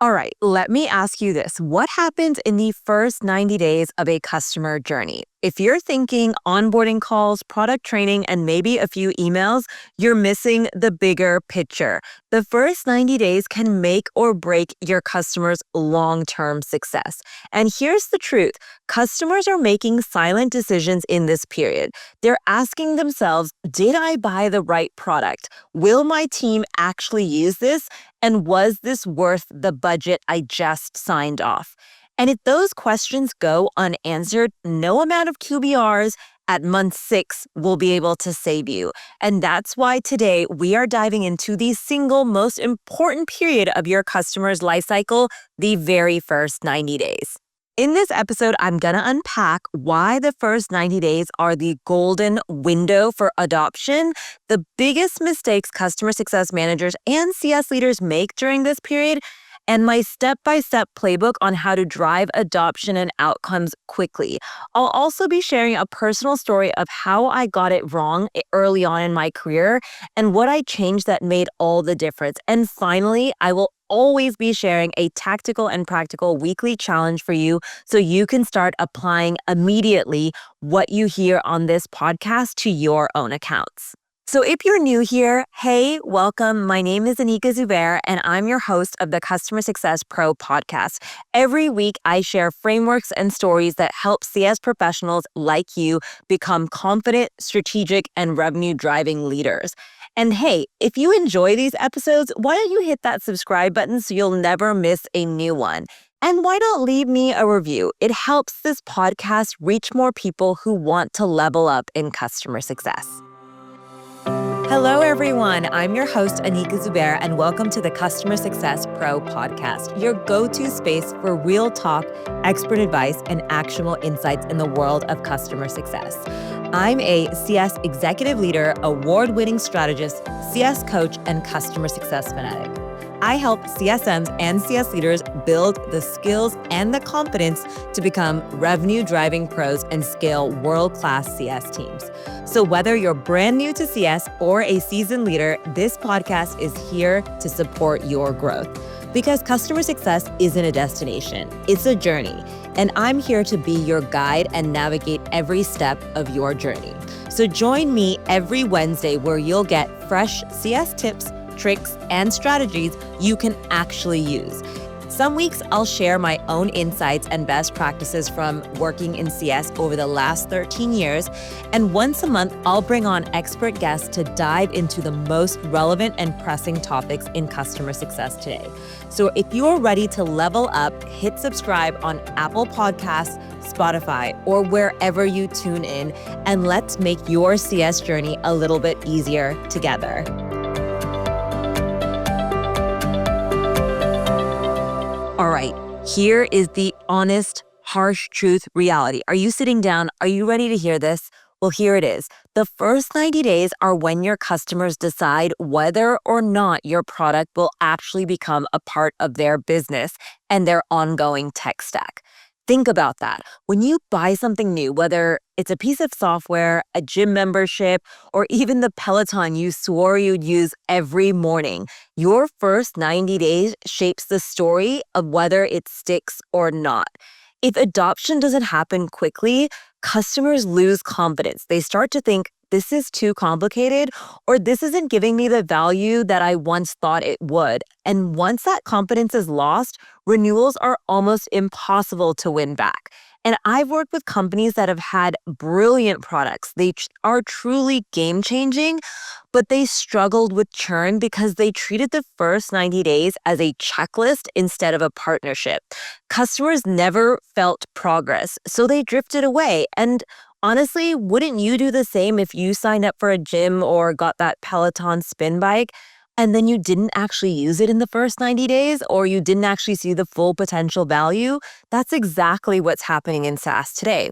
All right, let me ask you this. What happens in the first 90 days of a customer journey? If you're thinking onboarding calls, product training, and maybe a few emails, you're missing the bigger picture. The first 90 days can make or break your customers' long-term success. And here's the truth. Customers are making silent decisions in this period. They're asking themselves, did I buy the right product? Will my team actually use this? And was this worth the budget I just signed off? And if those questions go unanswered, no amount of QBRs at month 6 will be able to save you. And that's why today we are diving into the single most important period of your customer's life cycle, the very first 90 days. In this episode, I'm going to unpack why the first 90 days are the golden window for adoption, the biggest mistakes customer success managers and CS leaders make during this period, and my step-by-step playbook on how to drive adoption and outcomes quickly. I'll also be sharing a personal story of how I got it wrong early on in my career and what I changed that made all the difference. And finally, I will always be sharing a tactical and practical weekly challenge for you so you can start applying immediately what you hear on this podcast to your own accounts. So if you're new here, hey, welcome. My name is Anika Zubair, and I'm your host of the Customer Success Pro podcast. Every week, I share frameworks and stories that help CS professionals like you become confident, strategic, and revenue-driving leaders. And hey, if you enjoy these episodes, why don't you hit that subscribe button so you'll never miss a new one? And why not leave me a review? It helps this podcast reach more people who want to level up in customer success. Hello, everyone. I'm your host, Anika Zubair, and welcome to the Customer Success Pro podcast, your go-to space for real talk, expert advice, and actionable insights in the world of customer success. I'm a CS executive leader, award-winning strategist, CS coach, and customer success fanatic. I help CSMs and CS leaders build the skills and the confidence to become revenue-driving pros and scale world-class CS teams. So whether you're brand new to CS or a seasoned leader, this podcast is here to support your growth. Because customer success isn't a destination, it's a journey. And I'm here to be your guide and navigate every step of your journey. So join me every Wednesday where you'll get fresh CS tips, tricks, and strategies you can actually use. Some weeks I'll share my own insights and best practices from working in CS over the last 13 years. And once a month, I'll bring on expert guests to dive into the most relevant and pressing topics in customer success today. So if you're ready to level up, hit subscribe on Apple Podcasts, Spotify, or wherever you tune in, and let's make your CS journey a little bit easier together. All right, here is the honest, harsh truth reality. Are you sitting down? Are you ready to hear this? Well, here it is. The first 90 days are when your customers decide whether or not your product will actually become a part of their business and their ongoing tech stack. Think about that. When you buy something new, whether it's a piece of software, a gym membership, or even the Peloton you swore you'd use every morning, your first 90 days shapes the story of whether it sticks or not. If adoption doesn't happen quickly, customers lose confidence. They start to think, this is too complicated, or this isn't giving me the value that I once thought it would. And once that confidence is lost, renewals are almost impossible to win back. And I've worked with companies that have had brilliant products. They are truly game-changing, but they struggled with churn because they treated the first 90 days as a checklist instead of a partnership. Customers never felt progress, so they drifted away. And honestly, wouldn't you do the same if you signed up for a gym or got that Peloton spin bike and then you didn't actually use it in the first 90 days or you didn't actually see the full potential value? That's exactly what's happening in SaaS today.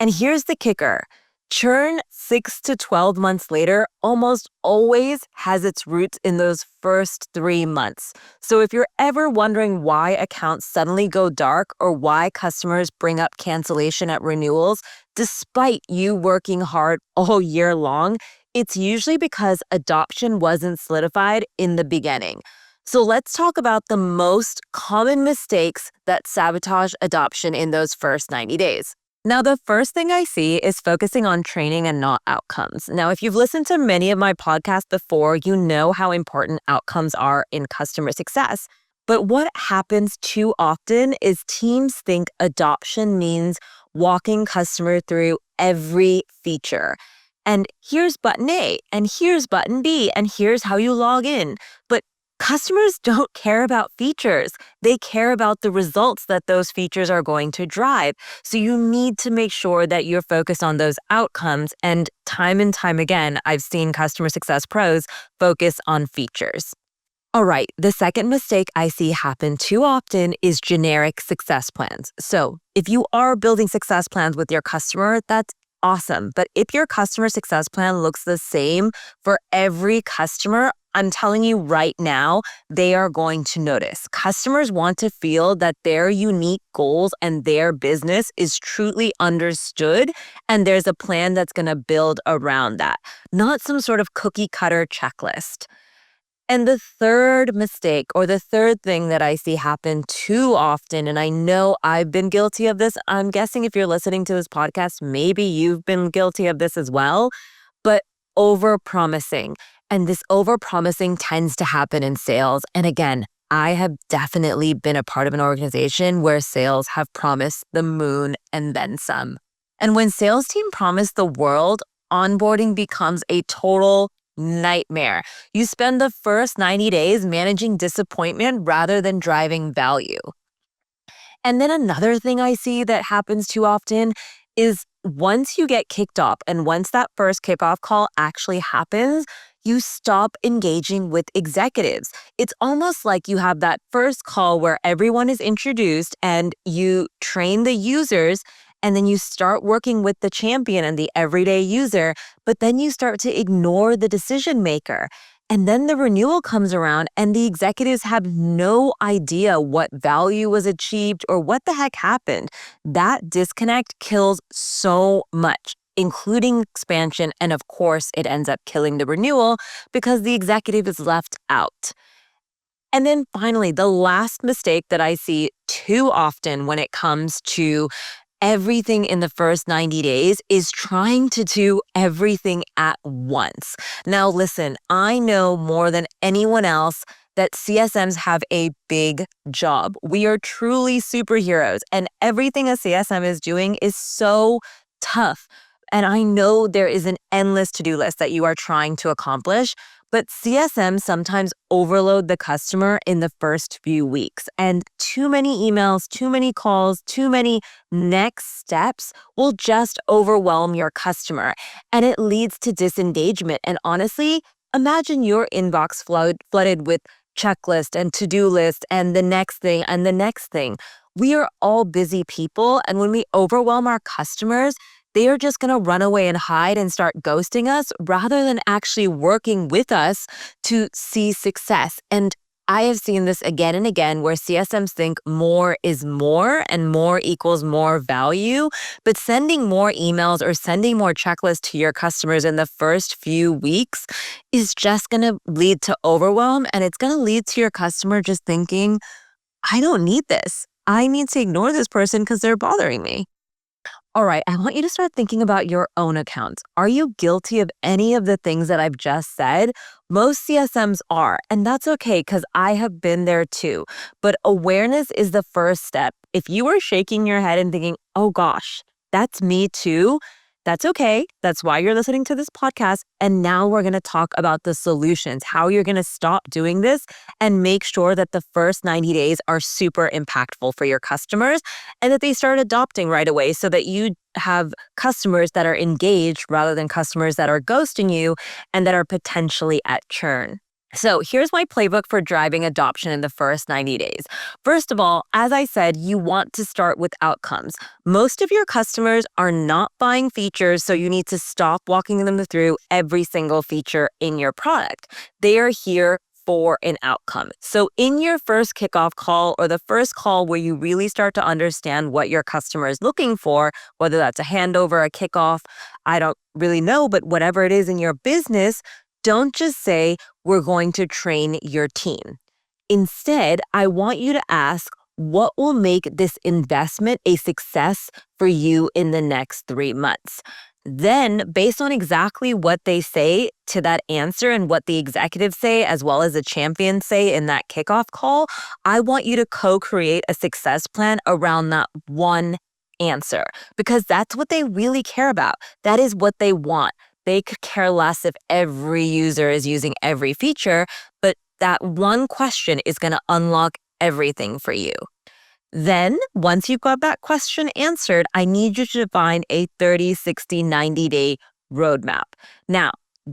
And here's the kicker. Churn 6 to 12 months later almost always has its roots in those first 3 months. So if you're ever wondering why accounts suddenly go dark or why customers bring up cancellation at renewals, despite you working hard all year long, it's usually because adoption wasn't solidified in the beginning. So let's talk about the most common mistakes that sabotage adoption in those first 90 days. Now, the first thing I see is focusing on training and not outcomes. Now, if you've listened to many of my podcasts before, you know how important outcomes are in customer success. But what happens too often is teams think adoption means walking customer through every feature. And here's button A, and here's button B, and here's how you log in. But customers don't care about features. They care about the results that those features are going to drive. So you need to make sure that you're focused on those outcomes. And time again, I've seen customer success pros focus on features. All right, the second mistake I see happen too often is generic success plans. So if you are building success plans with your customer, that's awesome. But if your customer success plan looks the same for every customer, I'm telling you right now, they are going to notice. Customers want to feel that their unique goals and their business is truly understood, and there's a plan that's going to build around that, not some sort of cookie cutter checklist. And the third mistake or the third thing that I see happen too often, and I know I've been guilty of this. I'm guessing if you're listening to this podcast, maybe you've been guilty of this as well, but over-promising. And this over-promising tends to happen in sales. And again, I have definitely been a part of an organization where sales have promised the moon and then some. And when sales team promise the world, onboarding becomes a total nightmare. You spend the first 90 days managing disappointment rather than driving value. And then another thing I see that happens too often is once you get kicked off and once that first kickoff call actually happens, you stop engaging with executives. It's almost like you have that first call where everyone is introduced and you train the users, and then you start working with the champion and the everyday user, but then you start to ignore the decision maker. And then the renewal comes around and the executives have no idea what value was achieved or what the heck happened. That disconnect kills so much, including expansion. And of course, it ends up killing the renewal because the executive is left out. And then finally, the last mistake that I see too often when it comes to everything in the first 90 days is trying to do everything at once. Now, listen, I know more than anyone else that CSMs have a big job. We are truly superheroes, and everything a CSM is doing is so tough. And I know there is an endless to-do list that you are trying to accomplish, but CSMs sometimes overload the customer in the first few weeks. And too many emails, too many calls, too many next steps will just overwhelm your customer. And it leads to disengagement. And honestly, imagine your inbox flooded with checklist and to-do list and the next thing and the next thing. We are all busy people. And when we overwhelm our customers, they are just going to run away and hide and start ghosting us rather than actually working with us to see success. And I have seen this again and again where CSMs think more is more and more equals more value. But sending more emails or sending more checklists to your customers in the first few weeks is just going to lead to overwhelm. And it's going to lead to your customer just thinking, I don't need this. I need to ignore this person because they're bothering me. All right, I want you to start thinking about your own accounts. Are you guilty of any of the things that I've just said? Most CSMs are, and that's okay because I have been there too. But awareness is the first step. If you are shaking your head and thinking, oh gosh, that's me too, that's okay. That's why you're listening to this podcast. And now we're going to talk about the solutions, how you're going to stop doing this and make sure that the first 90 days are super impactful for your customers and that they start adopting right away so that you have customers that are engaged rather than customers that are ghosting you and that are potentially at churn. So here's my playbook for driving adoption in the first 90 days. First of all, as I said, you want to start with outcomes. Most of your customers are not buying features, so you need to stop walking them through every single feature in your product. They are here for an outcome. So in your first kickoff call or the first call where you really start to understand what your customer is looking for, whether that's a handover, a kickoff, I don't really know, but whatever it is in your business, don't just say, we're going to train your team. Instead, I want you to ask, what will make this investment a success for you in the next 3 months? Then, based on exactly what they say to that answer and what the executives say, as well as the champions say in that kickoff call, I want you to co create a success plan around that one answer because that's what they really care about. That is what they want. They could care less if every user is using every feature, but that one question is going to unlock everything for you. Then, once you've got that question answered, I need you to define a 30, 60, 90-day roadmap. Now,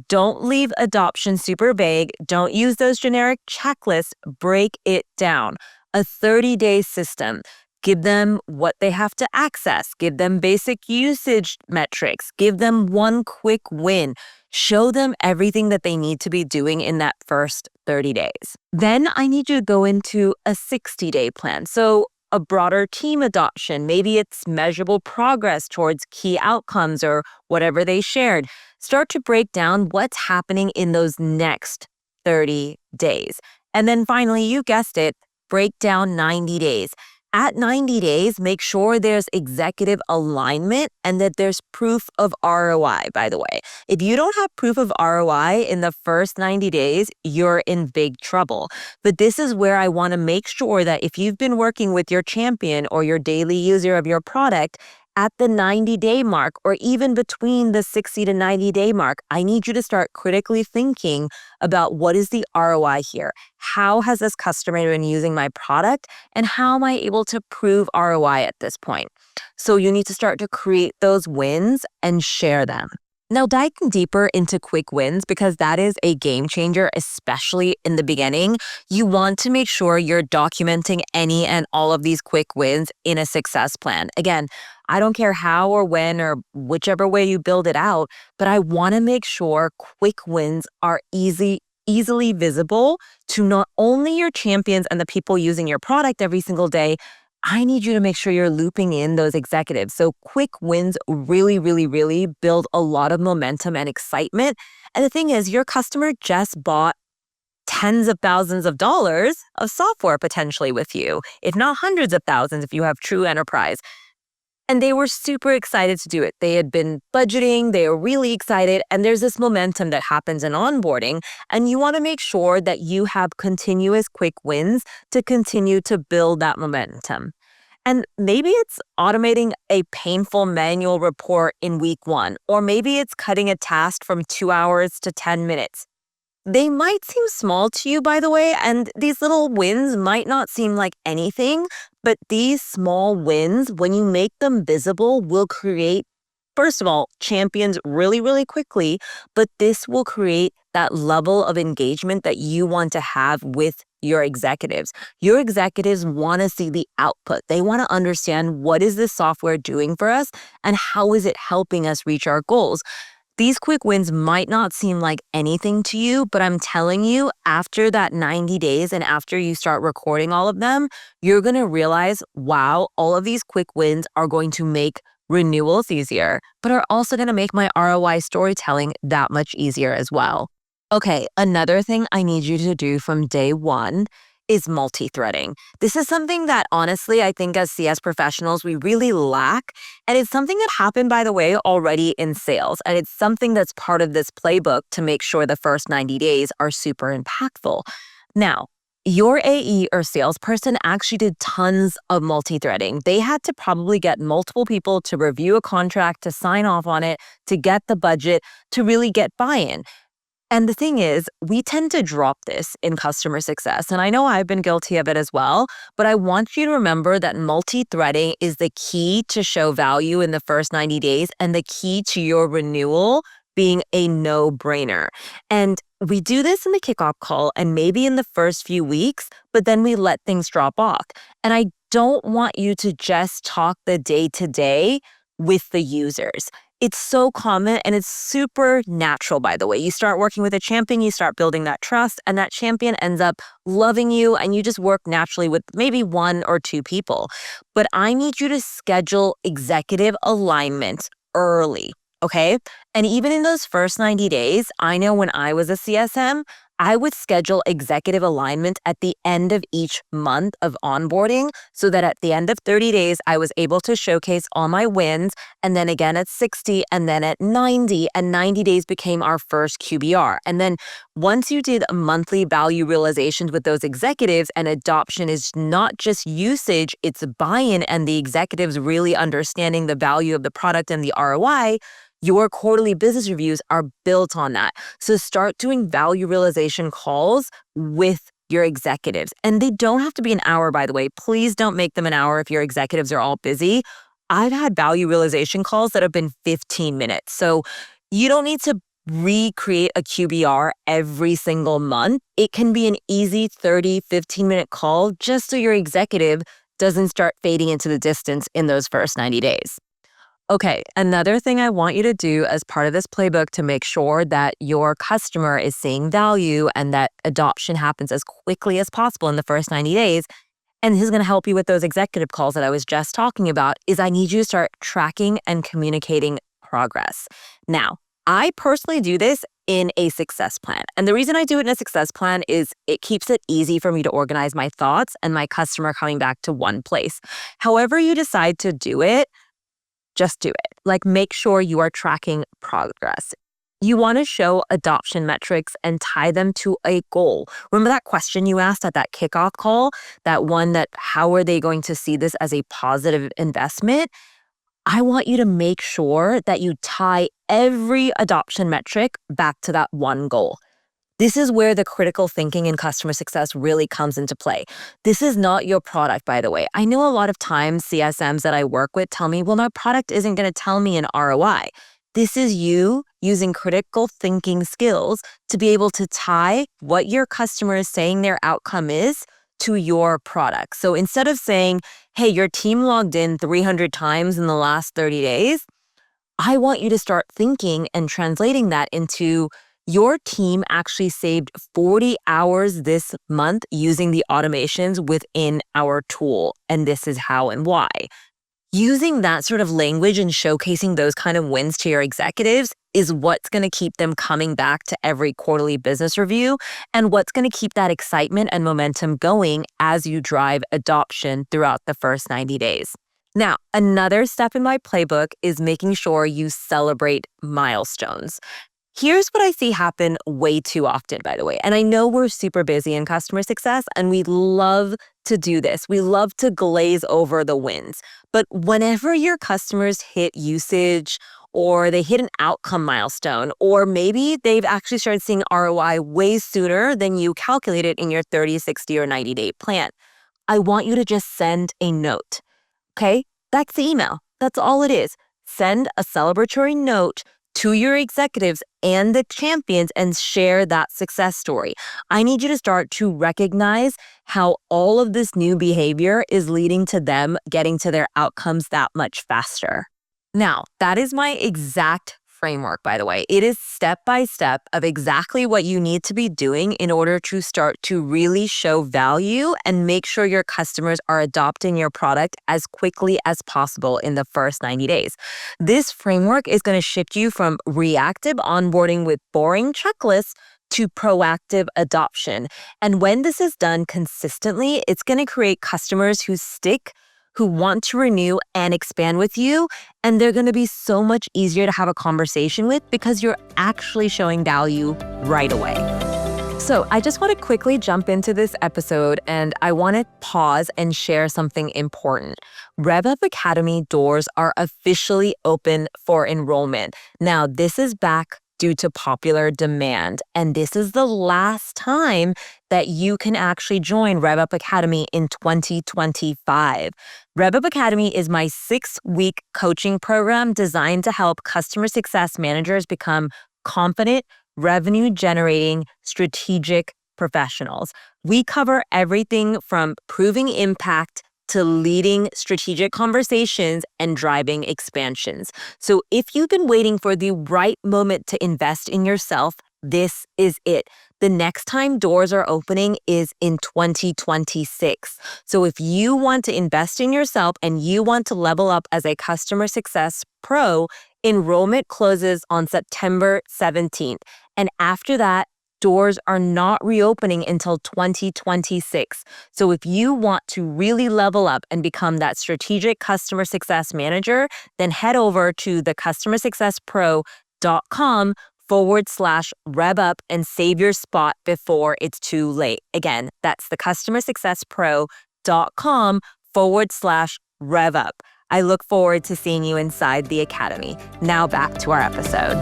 don't leave adoption super vague. Don't use those generic checklists. Break it down. A 30-day system. Give them what they have to access. Give them basic usage metrics. Give them one quick win. Show them everything that they need to be doing in that first 30 days. Then I need you to go into a 60-day plan. So a broader team adoption. Maybe it's measurable progress towards key outcomes or whatever they shared. Start to break down what's happening in those next 30 days. And then finally, you guessed it, break down 90 days. At 90 days, make sure there's executive alignment and that there's proof of ROI, by the way. If you don't have proof of ROI in the first 90 days, you're in big trouble. But this is where I want to make sure that if you've been working with your champion or your daily user of your product, at the 90-day mark or even between the 60 to 90-day mark, I need you to start critically thinking about what is the ROI here? How has this customer been using my product? And how am I able to prove ROI at this point? So you need to start to create those wins and share them. Now, diving deeper into quick wins, because that is a game changer, especially in the beginning, you want to make sure you're documenting any and all of these quick wins in a success plan. Again, I don't care how or when or whichever way you build it out, but I want to make sure quick wins are easily visible to not only your champions and the people using your product every single day. I need you to make sure you're looping in those executives. So quick wins really build a lot of momentum and excitement. And the thing is, your customer just bought tens of thousands of dollars of software potentially with you, if not hundreds of thousands if you have true enterprise. And they were super excited to do it. They had been budgeting, they were really excited, and there's this momentum that happens in onboarding, and you want to make sure that you have continuous quick wins to continue to build that momentum. And maybe it's automating a painful manual report in week 1, or maybe it's cutting a task from 2 hours to 10 minutes. They might seem small to you, by the way, and these little wins might not seem like anything, but these small wins, when you make them visible, will create, first of all, champions really quickly, but this will create that level of engagement that you want to have with your executives. Your executives want to see the output. They want to understand what is this software doing for us and how is it helping us reach our goals. These quick wins might not seem like anything to you, but I'm telling you, after that 90 days and after you start recording all of them, you're going to realize, wow, all of these quick wins are going to make renewals easier, but are also going to make my ROI storytelling that much easier as well. Okay, another thing I need you to do from day one is multi-threading. This is something that honestly, I think as CS professionals, we really lack. And it's something that happened, by the way, already in sales. And it's something that's part of this playbook to make sure the first 90 days are super impactful. Now, your AE or salesperson actually did tons of multi-threading. They had to probably get multiple people to review a contract, to sign off on it, to get the budget, to really get buy-in. And the thing is, we tend to drop this in customer success. And I know I've been guilty of it as well, but I want you to remember that multi-threading is the key to show value in the first 90 days and the key to your renewal being a no-brainer. And we do this in the kickoff call and maybe in the first few weeks, but then we let things drop off. And I don't want you to just talk the day-to-day with the users. It's so common and it's super natural, by the way. You start working with a champion, you start building that trust, and that champion ends up loving you, and you just work naturally with maybe 1 or 2 people. But I need you to schedule executive alignment early, okay? And even in those first 90 days, I know when I was a CSM, I would schedule executive alignment at the end of each month of onboarding so that at the end of 30 days, I was able to showcase all my wins, and then again at 60, and then at 90, and 90 days became our first QBR. And then once you did monthly value realizations with those executives, and adoption is not just usage, it's buy-in and the executives really understanding the value of the product and the ROI, your quarterly business reviews are built on that. So start doing value realization calls with your executives. And they don't have to be an hour, by the way. Please don't make them an hour if your executives are all busy. I've had value realization calls that have been 15 minutes. So you don't need to recreate a QBR every single month. It can be an easy 30, 15-minute call just so your executive doesn't start fading into the distance in those first 90 days. Okay, another thing I want you to do as part of this playbook to make sure that your customer is seeing value and that adoption happens as quickly as possible in the first 90 days, and this is going to help you with those executive calls that I was just talking about, is I need you to start tracking and communicating progress. Now, I personally do this in a success plan. And the reason I do it in a success plan is it keeps it easy for me to organize my thoughts and my customer coming back to one place. However you decide to do it, just do it. Like, make sure you are tracking progress. You want to show adoption metrics and tie them to a goal. Remember that question you asked at that kickoff call? That one that, how are they going to see this as a positive investment? I want you to make sure that you tie every adoption metric back to that one goal. This is where the critical thinking in customer success really comes into play. This is not your product, by the way. I know a lot of times CSMs that I work with tell me, well, my product isn't going to tell me an ROI. This is you using critical thinking skills to be able to tie what your customer is saying their outcome is to your product. So instead of saying, hey, your team logged in 300 times in the last 30 days, I want you to start thinking and translating that into your team actually saved 40 hours this month using the automations within our tool, and this is how and why. Using that sort of language and showcasing those kind of wins to your executives is what's going to keep them coming back to every quarterly business review, and what's going to keep that excitement and momentum going as you drive adoption throughout the first 90 days. Now, another step in my playbook is making sure you celebrate milestones. Here's what I see happen way too often, by the way. And I know we're super busy in customer success and we love to do this. We love to glaze over the wins. But whenever your customers hit usage or they hit an outcome milestone, or maybe they've actually started seeing ROI way sooner than you calculated in your 30, 60, or 90-day plan, I want you to just send a note. Okay? That's the email. That's all it is. Send a celebratory note to your executives and the champions and share that success story. I need you to start to recognize how all of this new behavior is leading to them getting to their outcomes that much faster. Now, that is my exact framework, by the way. It is step by step of exactly what you need to be doing in order to start to really show value and make sure your customers are adopting your product as quickly as possible in the first 90 days. This framework is going to shift you from reactive onboarding with boring checklists to proactive adoption. And when this is done consistently, it's going to create customers who stick, who want to renew and expand with you, and they're going to be so much easier to have a conversation with because you're actually showing value right away. So I just want to quickly jump into this episode, and I want to pause and share something important. RevUp Academy doors are officially open for enrollment. Now, this is back due to popular demand, and this is the last time that you can actually join RevUp Academy in 2025. RevUp Academy is my 6-week coaching program designed to help customer success managers become confident, revenue-generating, strategic professionals. We cover everything from proving impact to leading strategic conversations and driving expansions. So if you've been waiting for the right moment to invest in yourself, this is it. The next time doors are opening is in 2026. So if you want to invest in yourself and you want to level up as a customer success pro, enrollment closes on September 17th. And after that, doors are not reopening until 2026. So if you want to really level up and become that strategic customer success manager, then head over to thecustomersuccesspro.com/rev up and save your spot before it's too late. Again, that's thecustomersuccesspro.com/rev up. I look forward to seeing you inside the academy. Now back to our episode.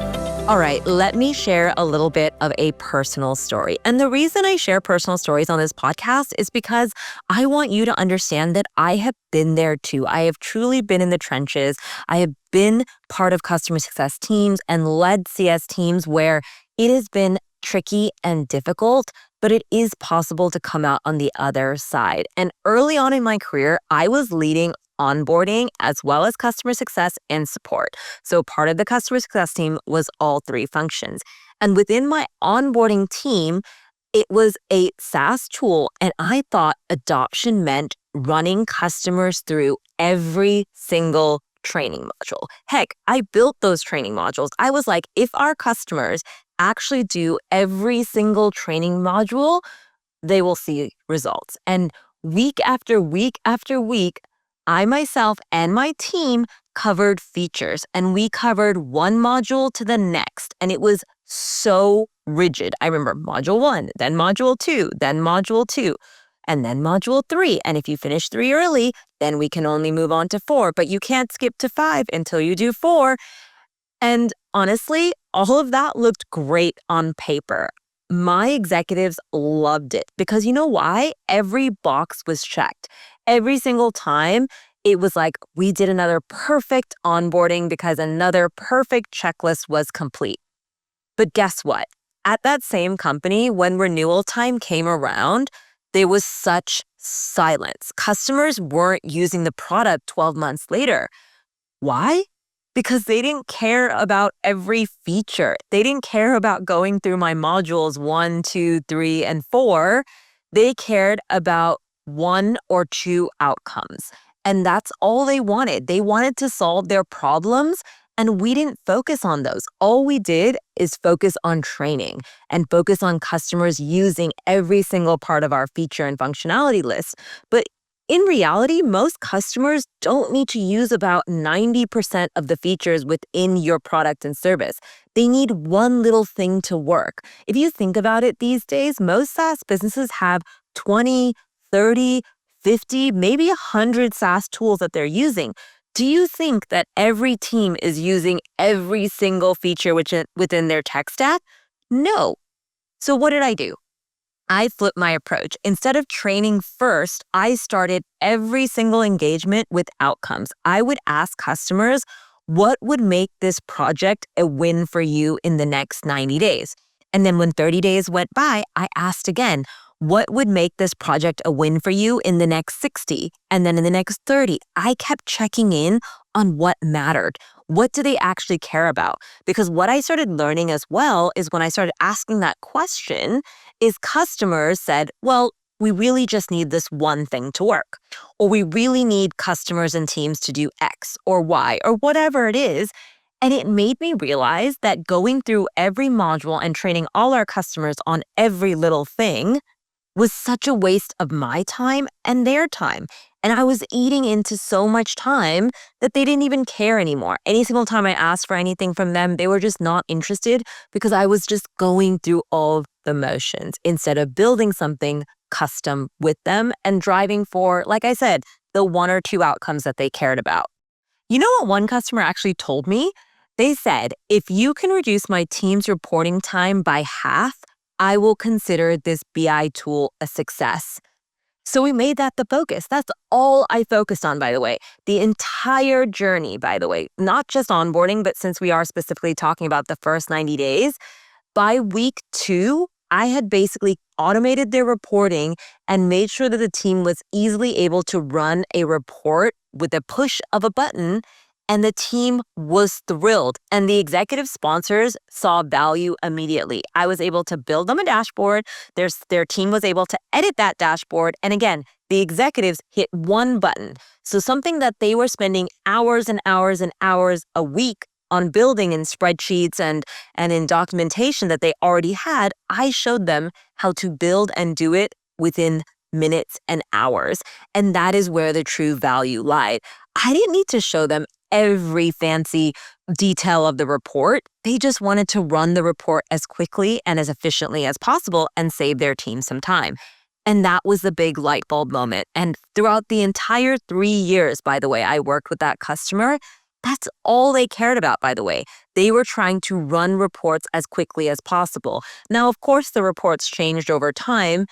All right, let me share a little bit of a personal story. And the reason I share personal stories on this podcast is because I want you to understand that I have been there too. I have truly been in the trenches. I have been part of customer success teams and led CS teams where it has been tricky and difficult, but it is possible to come out on the other side. And early on in my career, I was leading onboarding as well as customer success and support. So part of the customer success team was all three functions. And within my onboarding team, it was a SaaS tool, and I thought adoption meant running customers through every single training module. Heck, I built those training modules. I was like, if our customers actually do every single training module, they will see results. And week after week after week, I myself and my team covered features, and we covered one module to the next, and it was so rigid. I remember module 1, then module 2, then module 2, and then module 3. And if you finish 3 early, then we can only move on to 4, but you can't skip to 5 until you do 4. And honestly, all of that looked great on paper. My executives loved it because you know why? Every box was checked. Every single time, it was like we did another perfect onboarding because another perfect checklist was complete. But guess what? At that same company, when renewal time came around, there was such silence. Customers weren't using the product 12 months later. Why? Because they didn't care about every feature. They didn't care about going through my modules 1, 2, 3, and 4. They cared about 1 or 2 outcomes. And that's all they wanted. They wanted to solve their problems, and we didn't focus on those. All we did is focus on training and focus on customers using every single part of our feature and functionality list. But in reality, most customers don't need to use about 90% of the features within your product and service. They need one little thing to work. If you think about it these days, most SaaS businesses have 20, 30, 50, maybe 100 SaaS tools that they're using. Do you think that every team is using every single feature within their tech stack? No. So what did I do? I flipped my approach. Instead of training first, I started every single engagement with outcomes. I would ask customers, what would make this project a win for you in the next 90 days? And then when 30 days went by, I asked again, what would make this project a win for you in the next 60? And then in the next 30, I kept checking in on what mattered. What do they actually care about? Because what I started learning as well is when I started asking that question is customers said, well, we really just need this one thing to work, or we really need customers and teams to do X or Y or whatever it is. And it made me realize that going through every module and training all our customers on every little thing was such a waste of my time and their time. And I was eating into so much time that they didn't even care anymore. Any single time I asked for anything from them, they were just not interested because I was just going through all the motions instead of building something custom with them and driving for, like I said, the 1 or 2 outcomes that they cared about. You know what one customer actually told me? They said, if you can reduce my team's reporting time by half, I will consider this BI tool a success. So we made that the focus. That's all I focused on, by the way. The entire journey, by the way, not just onboarding, but since we are specifically talking about the first 90 days, by week 2, I had basically automated their reporting and made sure that the team was easily able to run a report with a push of a button. And the team was thrilled. And the executive sponsors saw value immediately. I was able to build them a dashboard. Their team was able to edit that dashboard. And again, the executives hit one button. So something that they were spending hours and hours and hours a week on building in spreadsheets and in documentation that they already had, I showed them how to build and do it within minutes and hours. And that is where the true value lied. I didn't need to show them every fancy detail of the report. They just wanted to run the report as quickly and as efficiently as possible and save their team some time. And that was the big light bulb moment. And throughout the entire 3 years, by the way, I worked with that customer. That's all they cared about, by the way. They were trying to run reports as quickly as possible. Now, of course, the reports changed over time.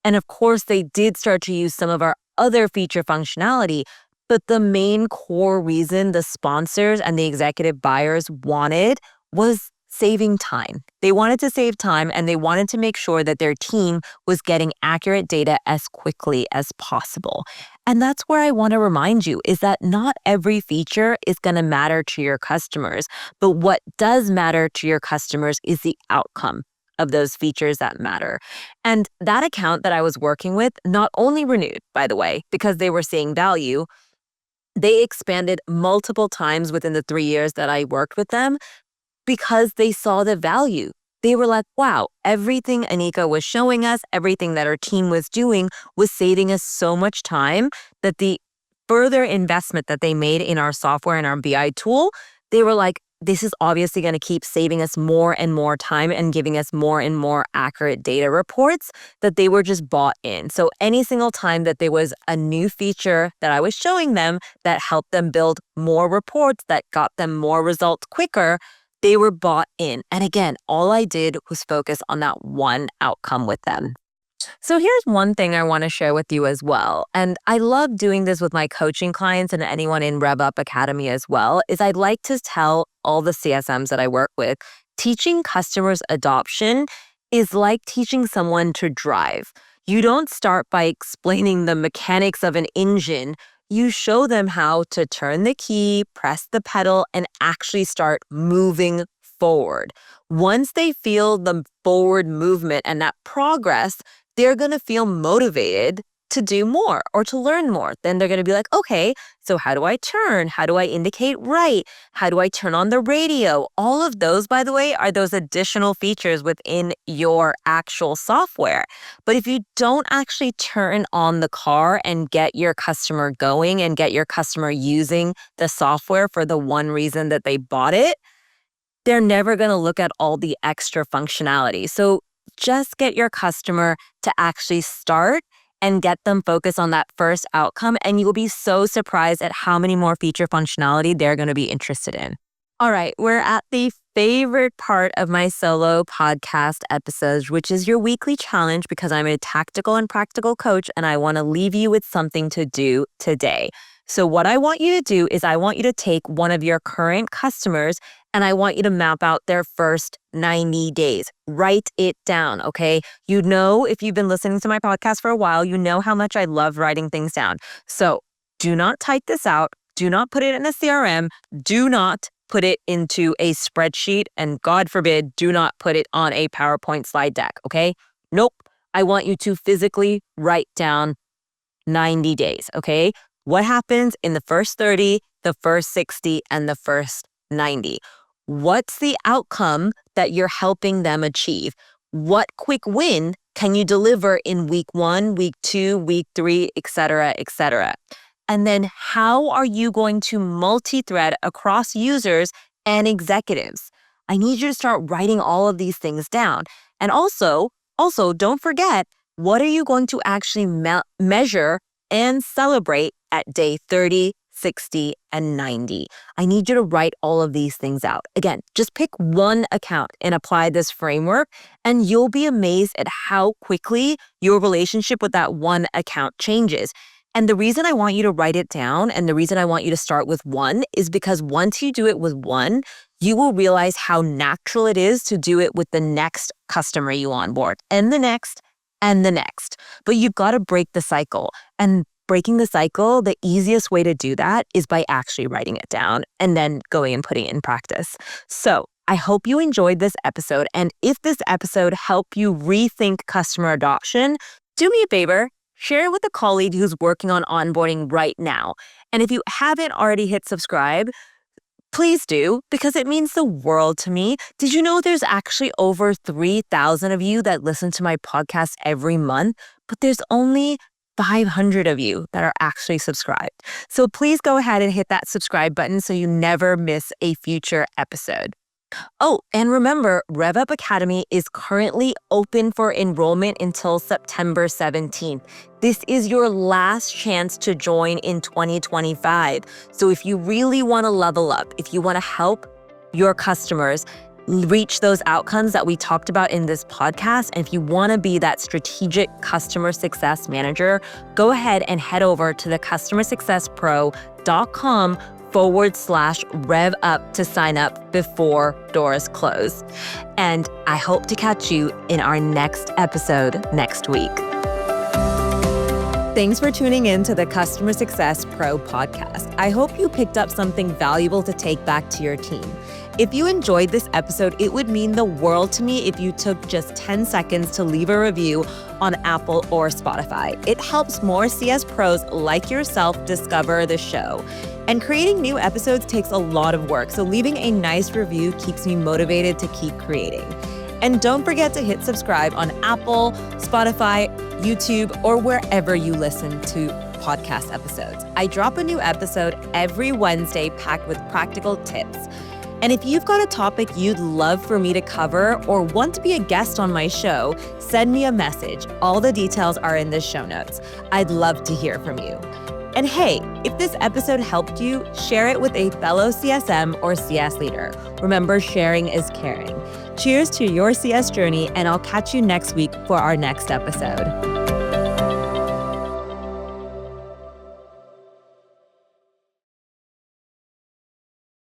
And of course, they did start to use some of our other feature functionality. But the main core reason the sponsors and the executive buyers wanted was saving time. They wanted to save time and they wanted to make sure that their team was getting accurate data as quickly as possible. And that's where I want to remind you is that not every feature is going to matter to your customers, but what does matter to your customers is the outcome of those features that matter. And that account that I was working with not only renewed, by the way, because they were seeing value, they expanded multiple times within the 3 years that I worked with them because they saw the value. They were like, wow, everything Anika was showing us, everything that our team was doing was saving us so much time that the further investment that they made in our software and our BI tool, they were like, this is obviously going to keep saving us more and more time and giving us more and more accurate data reports that they were just bought in. So any single time that there was a new feature that I was showing them that helped them build more reports, that got them more results quicker, they were bought in. And again, all I did was focus on that one outcome with them. So here's one thing I want to share with you as well. And I love doing this with my coaching clients and anyone in Rev Up Academy as well, is I'd like to tell all the CSMs that I work with, teaching customers adoption is like teaching someone to drive. You don't start by explaining the mechanics of an engine. You show them how to turn the key, press the pedal, and actually start moving forward. Once they feel the forward movement and that progress, they're going to feel motivated to do more or to learn more. Then they're going to be like, okay, so how do I turn? How do I indicate right? How do I turn on the radio? All of those, by the way, are those additional features within your actual software. But if you don't actually turn on the car and get your customer going and get your customer using the software for the one reason that they bought it, they're never going to look at all the extra functionality. So just get your customer to actually start and get them focused on that first outcome, and you'll be so surprised at how many more feature functionality they're going to be interested in. All right, we're at the favorite part of my solo podcast episodes, which is your weekly challenge, because I'm a tactical and practical coach and I want to leave you with something to do today. So what I want you to do is I want you to take one of your current customers and I want you to map out their first 90 days. Write it down, okay? You know, if you've been listening to my podcast for a while, you know how much I love writing things down. So do not type this out. Do not put it in a CRM. Do not put it into a spreadsheet. And God forbid, do not put it on a PowerPoint slide deck, okay? Nope. I want you to physically write down 90 days, okay? What happens in the first 30, the first 60, and the first 90? What's the outcome that you're helping them achieve? What quick win can you deliver in week 1, week 2, week 3, et cetera, et cetera? And then how are you going to multi-thread across users and executives? I need you to start writing all of these things down. And also don't forget, what are you going to actually measure and celebrate at day 30, 60, and 90. I need you to write all of these things out. Again, just pick one account and apply this framework, and you'll be amazed at how quickly your relationship with that one account changes. And the reason I want you to write it down and the reason I want you to start with one is because once you do it with one, you will realize how natural it is to do it with the next customer you onboard and the next and the next. But you've got to break the cycle. And breaking the cycle, the easiest way to do that is by actually writing it down and then going and putting it in practice. So I hope you enjoyed this episode. And if this episode helped you rethink customer adoption, do me a favor, share it with a colleague who's working on onboarding right now. And if you haven't already hit subscribe, Please do, because it means the world to me. Did you know there's actually over 3,000 of you that listen to my podcast every month, but there's only 500 of you that are actually subscribed. So please go ahead and hit that subscribe button so you never miss a future episode. Oh, and remember, RevUp Academy is currently open for enrollment until September 17th. This is your last chance to join in 2025. So if you really want to level up, if you want to help your customers reach those outcomes that we talked about in this podcast, and if you want to be that strategic customer success manager, go ahead and head over to the customersuccesspro.com/rev up to sign up before doors close. And I hope to catch you in our next episode next week. Thanks for tuning in to the Customer Success Pro podcast. I hope you picked up something valuable to take back to your team. If you enjoyed this episode, it would mean the world to me if you took just 10 seconds to leave a review on Apple or Spotify. It helps more CS pros like yourself discover the show. And creating new episodes takes a lot of work, so leaving a nice review keeps me motivated to keep creating. And don't forget to hit subscribe on Apple, Spotify, YouTube, or wherever you listen to podcast episodes. I drop a new episode every Wednesday packed with practical tips. And if you've got a topic you'd love for me to cover or want to be a guest on my show, send me a message. All the details are in the show notes. I'd love to hear from you. And hey, if this episode helped you, share it with a fellow CSM or CS leader. Remember, sharing is caring. Cheers to your CS journey, and I'll catch you next week for our next episode.